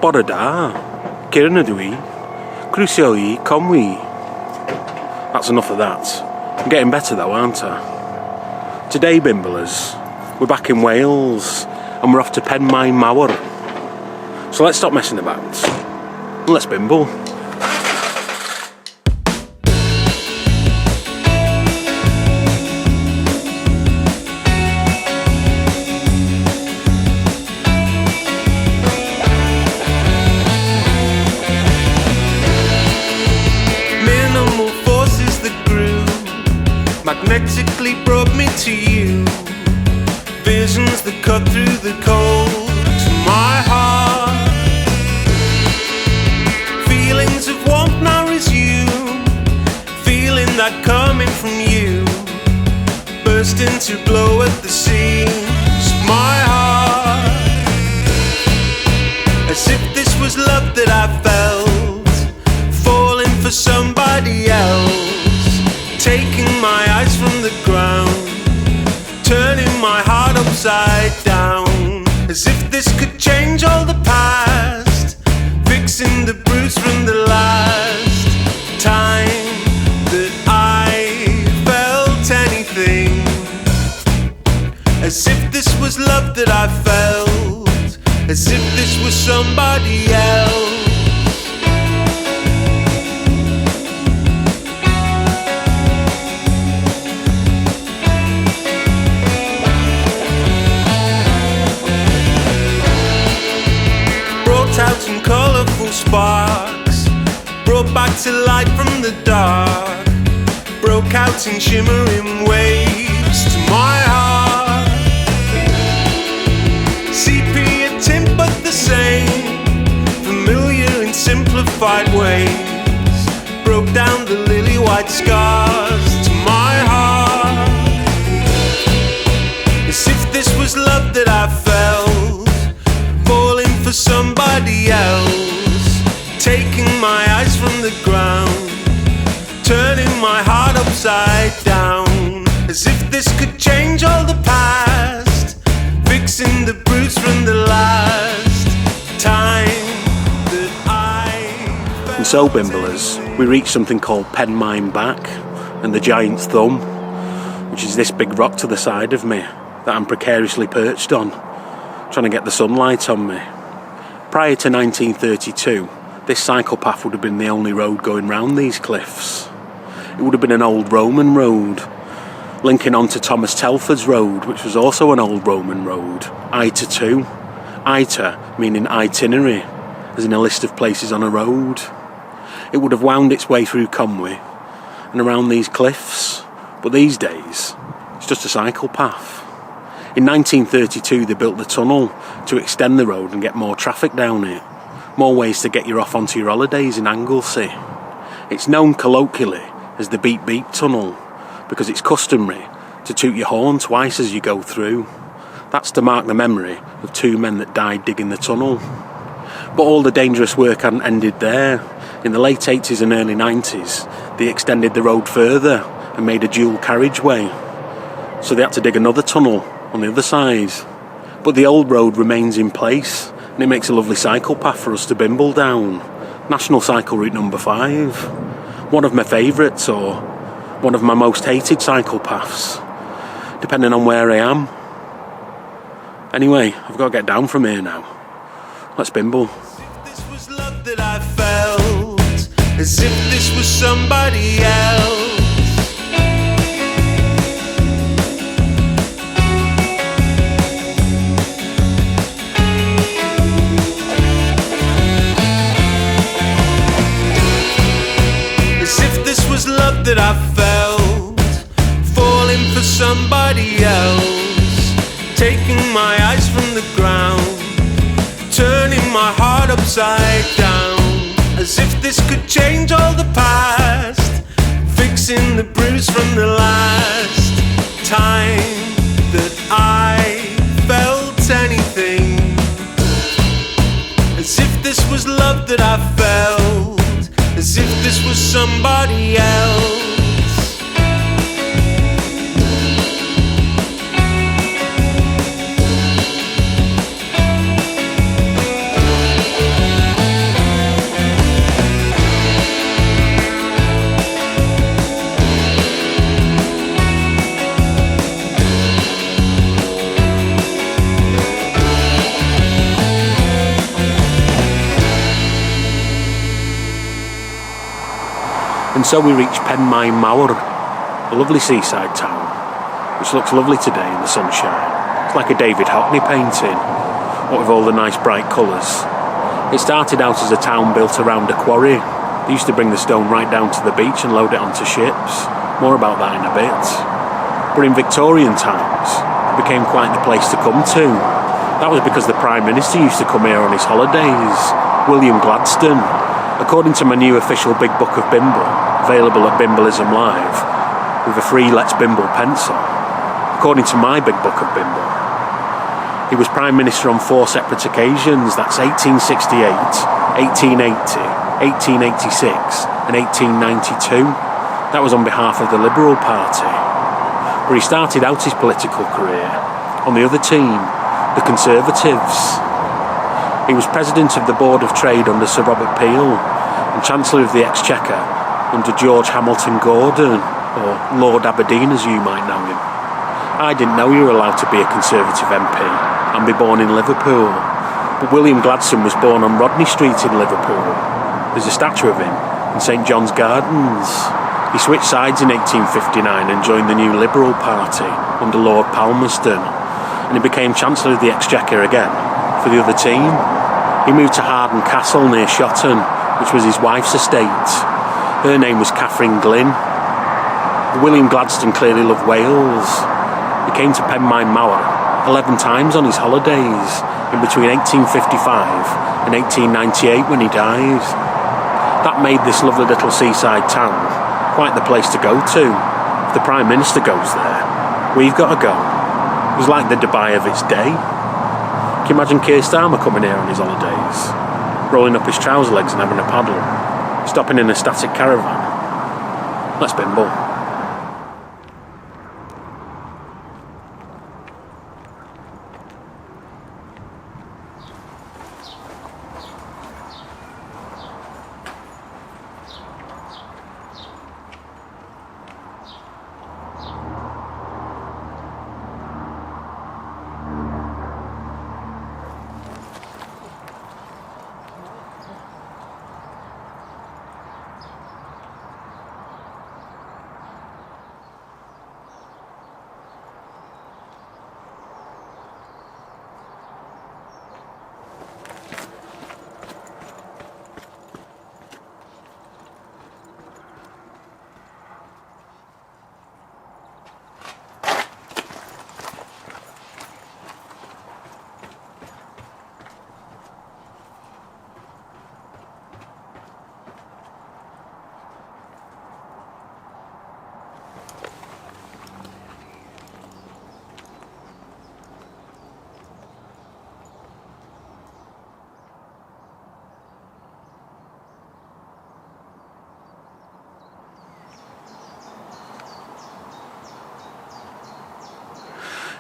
Bore da, Kirna dwi, Crucioi, Conwy. That's enough of that. I'm getting better though, aren't I? Today, Bimblers, we're back in Wales and we're off to Penmaenmawr. So let's stop messing about and let's bimble. Magnetically brought me to you. Visions that cut through the cold to my heart. Feelings of warmth now resume. Feeling that coming from you. Bursting to blow at the seams of my heart. As if this was love that I felt. Falling for somebody else. Taking my eyes from the ground, turning my heart upside down. As if this could change all the past, fixing the bruise from the last time that I felt anything. As if this was love that I felt, as if this was somebody else. Out some colourful sparks, brought back to light from the dark, broke out in shimmering waves to my heart. Sepia tint but the same, familiar in simplified ways, broke down the lily white scars to my heart. As if this was love that I felt, falling for somebody else, taking my eyes from the ground, turning my heart upside down. As if this could change all the past, fixing the bruise from the last time that I felt. And so, Bimblers, we reached something called Penmaenmawr and the Giant's Thumb, which is this big rock to the side of me that I'm precariously perched on, trying to get the sunlight on me. Prior to 1932, this cycle path would have been the only road going round these cliffs. It would have been an old Roman road, linking on to Thomas Telford's road, which was also an old Roman road, Ita 2. Ita meaning itinerary, as in a list of places on a road. It would have wound its way through Conwy and around these cliffs, but these days, it's just a cycle path. In 1932 they built the tunnel to extend the road and get more traffic down it. More ways to get you off onto your holidays in Anglesey. It's known colloquially as the Beep Beep Tunnel because it's customary to toot your horn twice as you go through. That's to mark the memory of two men that died digging the tunnel. But all the dangerous work hadn't ended there. In the late 80s and early 90s they extended the road further and made a dual carriageway. So they had to dig another tunnel on the other side. But the old road remains in place and it makes a lovely cycle path for us to bimble down. National Cycle Route number 5. One of my favourites or one of my most hated cycle paths, depending on where I am. Anyway, I've got to get down from here now. Let's bimble. As if this was love that I felt, as if this was somebody else. Love that I felt, falling for somebody else, taking my eyes from the ground, turning my heart upside down. As if this could change all the past, fixing the bruise from the last time that I felt anything. As if this was love that I felt, as if this was somebody else. And so we reach Penmaenmawr, a lovely seaside town, which looks lovely today in the sunshine. It's like a David Hockney painting, what with all the nice bright colours. It started out as a town built around a quarry. They used to bring the stone right down to the beach and load it onto ships. More about that in a bit. But in Victorian times, it became quite the place to come to. That was because the Prime Minister used to come here on his holidays, William Gladstone. According to my new official Big Book of Bimble, available at Bimblism Live, with a free Let's Bimble pencil. According to my Big Book of Bimble, he was Prime Minister on 4 separate occasions. That's 1868, 1880, 1886 and 1892. That was on behalf of the Liberal Party, where he started out his political career. On the other team, the Conservatives. He was President of the Board of Trade under Sir Robert Peel and Chancellor of the Exchequer under George Hamilton Gordon, or Lord Aberdeen as you might know him. I didn't know you were allowed to be a Conservative MP and be born in Liverpool, but William Gladstone was born on Rodney Street in Liverpool. There's a statue of him in St John's Gardens. He switched sides in 1859 and joined the new Liberal Party under Lord Palmerston, and he became Chancellor of the Exchequer again for the other team. He moved to Harden Castle near Shotton, which was his wife's estate. Her name was Catherine Glynn. William Gladstone clearly loved Wales. He came to Penmaenmawr 11 times on his holidays in between 1855 and 1898 when he died. That made this lovely little seaside town quite the place to go to. If the Prime Minister goes there, we've got to go. It was like the Dubai of its day. Can you imagine Keir Starmer coming here on his holidays, rolling up his trouser legs and having a paddle, stopping in a static caravan? Let's Bimble.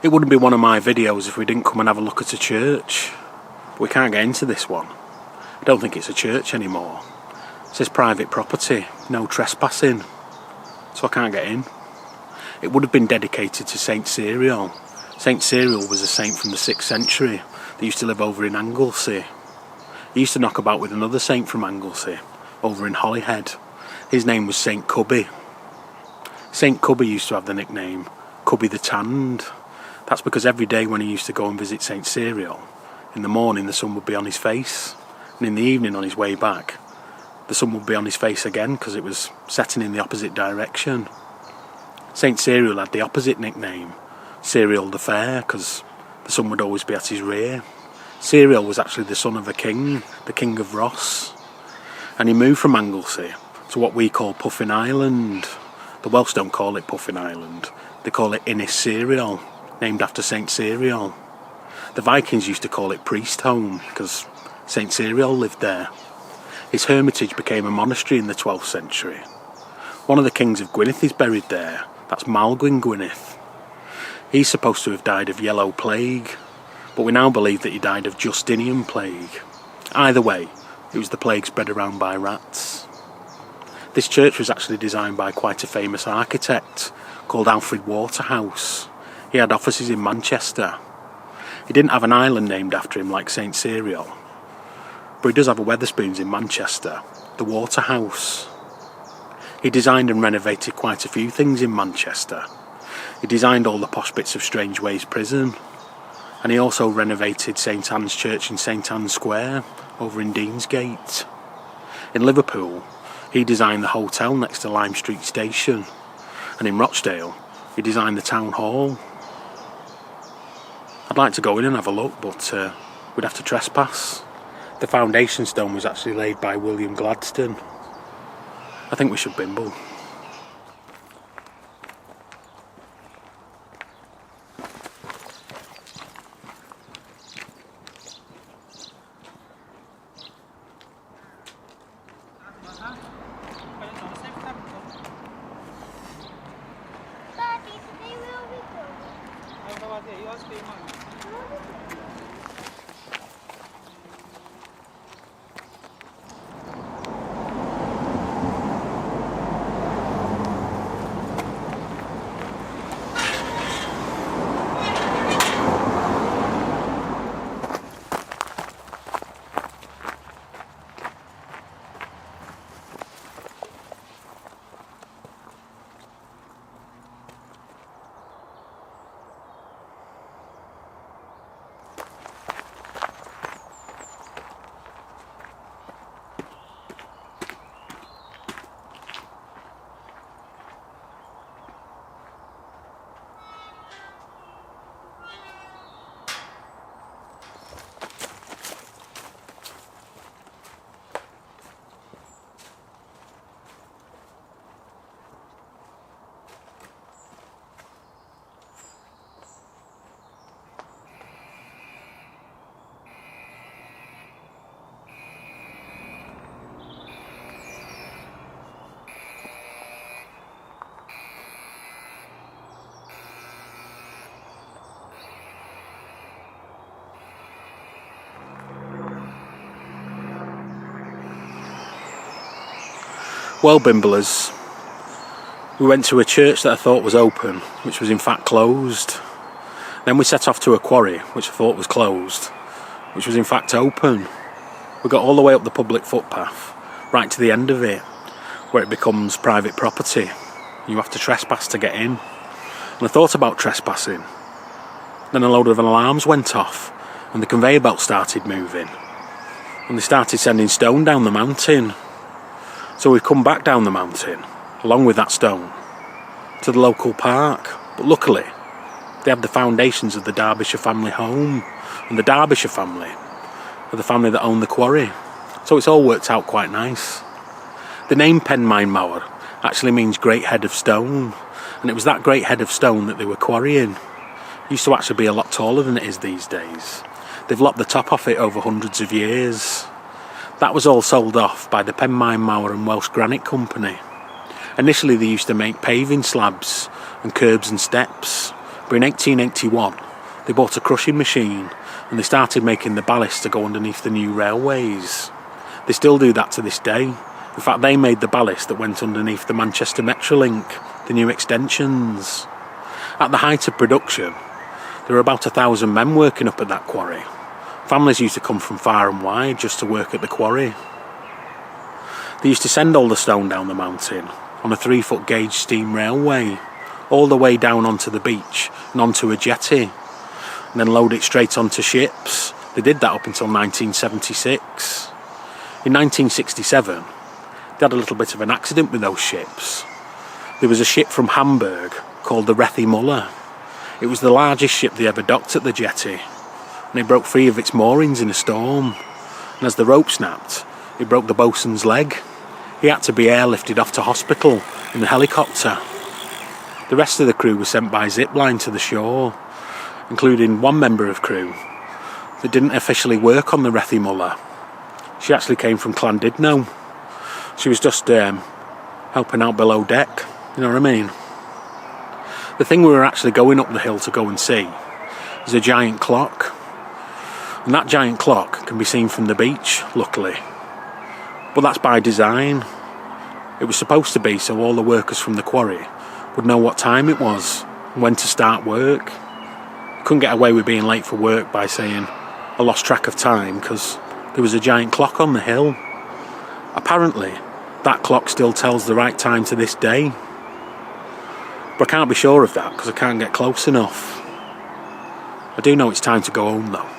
It wouldn't be one of my videos if we didn't come and have a look at a church. But we can't get into this one. I don't think it's a church anymore. It says private property, no trespassing. So I can't get in. It would have been dedicated to Saint Cyril. Saint Cyril was a saint from the 6th century that used to live over in Anglesey. He used to knock about with another saint from Anglesey, over in Holyhead. His name was Saint Cubby. Saint Cubby used to have the nickname Cubby the Tanned. That's because every day when he used to go and visit St Cyril, in the morning the sun would be on his face, and in the evening on his way back, the sun would be on his face again because it was setting in the opposite direction. St Cyril had the opposite nickname, Cyril the Fair, because the sun would always be at his rear. Cyril was actually the son of a king, the King of Ross, and he moved from Anglesey to what we call Puffin Island. The Welsh don't call it Puffin Island, they call it Innis Cyril, named after Saint Cyril. The Vikings used to call it Priest Home because Saint Cyril lived there. His hermitage became a monastery in the 12th century. One of the kings of Gwynedd is buried there. That's Maelgwyn Gwynedd. He's supposed to have died of yellow plague, but we now believe that he died of Justinian plague. Either way, it was the plague spread around by rats. This church was actually designed by quite a famous architect called Alfred Waterhouse. He had offices in Manchester. He didn't have an island named after him like St Cyril, but he does have a Wetherspoons in Manchester, the Waterhouse. He designed and renovated quite a few things in Manchester. He designed all the posh bits of Strangeways Prison, and he also renovated St Anne's Church in St Anne's Square over in Deansgate. In Liverpool, he designed the hotel next to Lime Street Station, and in Rochdale, he designed the town hall. I'd like to go in and have a look, but we'd have to trespass. The foundation stone was actually laid by William Gladstone. I think we should bimble. Well, Bimblers, we went to a church that I thought was open, which was in fact closed. Then we set off to a quarry, which I thought was closed, which was in fact open. We got all the way up the public footpath, right to the end of it, where it becomes private property. You have to trespass to get in. And I thought about trespassing. Then a load of alarms went off, and the conveyor belt started moving. And they started sending stone down the mountain. So we've come back down the mountain, along with that stone, to the local park. But luckily, they have the foundations of the Derbyshire family home, and the Derbyshire family are the family that own the quarry. So it's all worked out quite nice. The name Penmaenmawr actually means great head of stone, and it was that great head of stone that they were quarrying. It used to actually be a lot taller than it is these days. They've lopped the top off it over hundreds of years. That was all sold off by the Penmaenmawr and Welsh Granite Company. Initially they used to make paving slabs and curbs and steps, but in 1881 they bought a crushing machine and they started making the ballast to go underneath the new railways. They still do that to this day. In fact, they made the ballast that went underneath the Manchester Metrolink, the new extensions. At the height of production, there were about 1,000 men working up at that quarry. Families used to come from far and wide just to work at the quarry. They used to send all the stone down the mountain on a 3-foot gauge steam railway, all the way down onto the beach and onto a jetty, and then load it straight onto ships. They did that up until 1976. In 1967, they had a little bit of an accident with those ships. There was a ship from Hamburg called the NEWTON-Le-WILLOWS. It was the largest ship they ever docked at the jetty, and it broke free of its moorings in a storm, and as the rope snapped, it broke the boatswain's leg. He had to be airlifted off to hospital in a helicopter. The rest of the crew was sent by zip line to the shore, including one member of crew that didn't officially work on the NEWTON-Le-WILLOWS. She actually came from Llandudno. She was just helping out below deck, you know what I mean? The thing we were actually going up the hill to go and see is a giant clock. And that giant clock can be seen from the beach, luckily. But that's by design. It was supposed to be so all the workers from the quarry would know what time it was and when to start work. You couldn't get away with being late for work by saying, I lost track of time because there was a giant clock on the hill. Apparently, that clock still tells the right time to this day. But I can't be sure of that because I can't get close enough. I do know it's time to go home though.